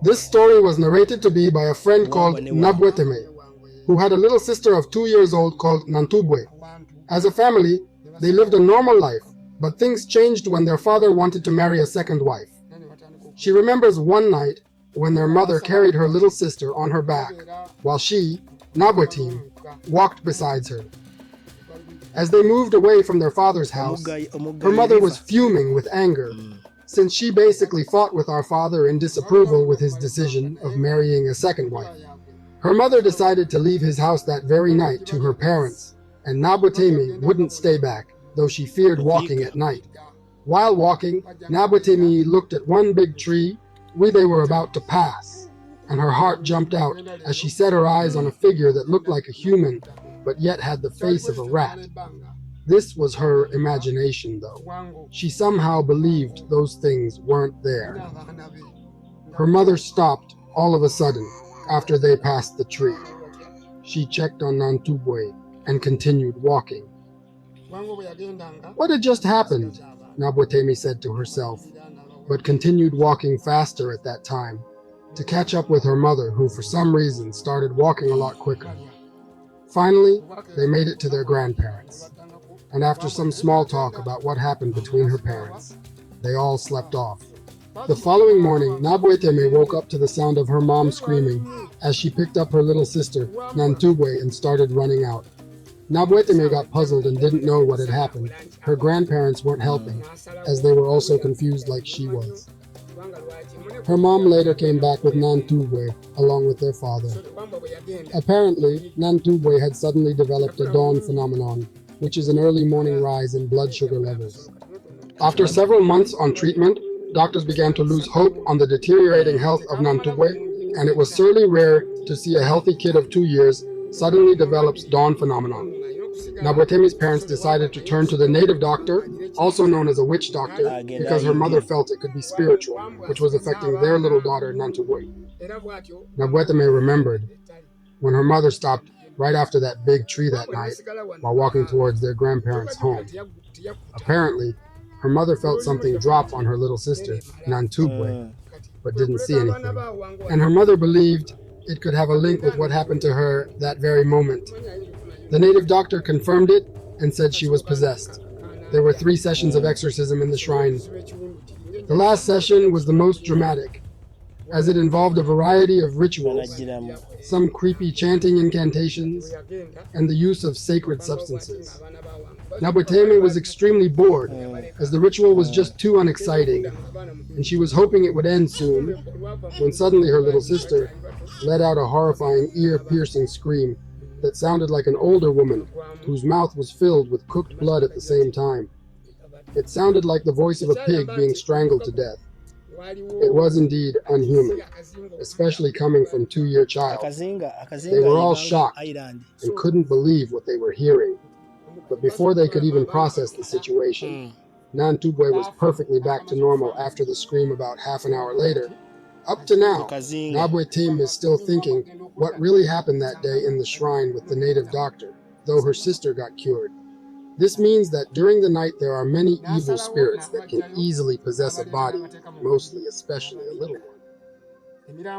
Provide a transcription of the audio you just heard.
This story was narrated to me by a friend called Nabweteme, who had a little sister of 2 years old called Nantubwe. As a family, they lived a normal life, but things changed when their father wanted to marry a second wife. She remembers one night when their mother carried her little sister on her back, while she, Nabwetim, walked beside her. As they moved away from their father's house, her mother was fuming with anger, since she basically fought with our father in disapproval with his decision of marrying a second wife. Her mother decided to leave his house that very night to her parents, and Nabwetemi wouldn't stay back, though she feared walking at night. While walking, Nabwetemi looked at one big tree where they were about to pass, and her heart jumped out as she set her eyes on a figure that looked like a human, but yet had the face of a rat. This was her imagination, though. She somehow believed those things weren't there. Her mother stopped all of a sudden after they passed the tree. She checked on Nantubwe and continued walking. What had just happened? Nabwetemi said to herself, but continued walking faster at that time to catch up with her mother, who for some reason started walking a lot quicker. Finally, they made it to their grandparents, and after some small talk about what happened between her parents, they all slept off. The following morning, Nabweteme woke up to the sound of her mom screaming as she picked up her little sister, Nantubwe, and started running out. Nabweteme got puzzled and didn't know what had happened. Her grandparents weren't helping, as they were also confused like she was. Her mom later came back with Nantubwe, along with their father. Apparently, Nantubwe had suddenly developed a dawn phenomenon, which is an early morning rise in blood sugar levels. After several months on treatment, doctors began to lose hope on the deteriorating health of Nantubwe, and it was certainly rare to see a healthy kid of 2 years suddenly develops dawn phenomenon. Nabwetemi's parents decided to turn to the native doctor, also known as a witch doctor, because her mother felt it could be spiritual, which was affecting their little daughter, Nantubwe. Nabweteme remembered when her mother stopped right after that big tree that night while walking towards their grandparents' home. Apparently, her mother felt something drop on her little sister, Nantubwe, but didn't see anything. And her mother believed it could have a link with what happened to her that very moment. The native doctor confirmed it and said she was possessed. There were 3 sessions of exorcism in the shrine. The last session was the most dramatic, as it involved a variety of rituals, some creepy chanting incantations, and the use of sacred substances. Nabweteme was extremely bored, as the ritual was just too unexciting, and she was hoping it would end soon, when suddenly her little sister let out a horrifying ear-piercing scream that sounded like an older woman whose mouth was filled with cooked blood at the same time. It sounded like the voice of a pig being strangled to death. It was indeed unhuman, especially coming from a 2-year child. They were all shocked and couldn't believe what they were hearing. But before they could even process the situation, Nantubwe was perfectly back to normal after the scream about half an hour later. Up to now, Nabweteme is still thinking what really happened that day in the shrine with the native doctor, though her sister got cured. This means that during the night there are many evil spirits that can easily possess a body, especially a little one.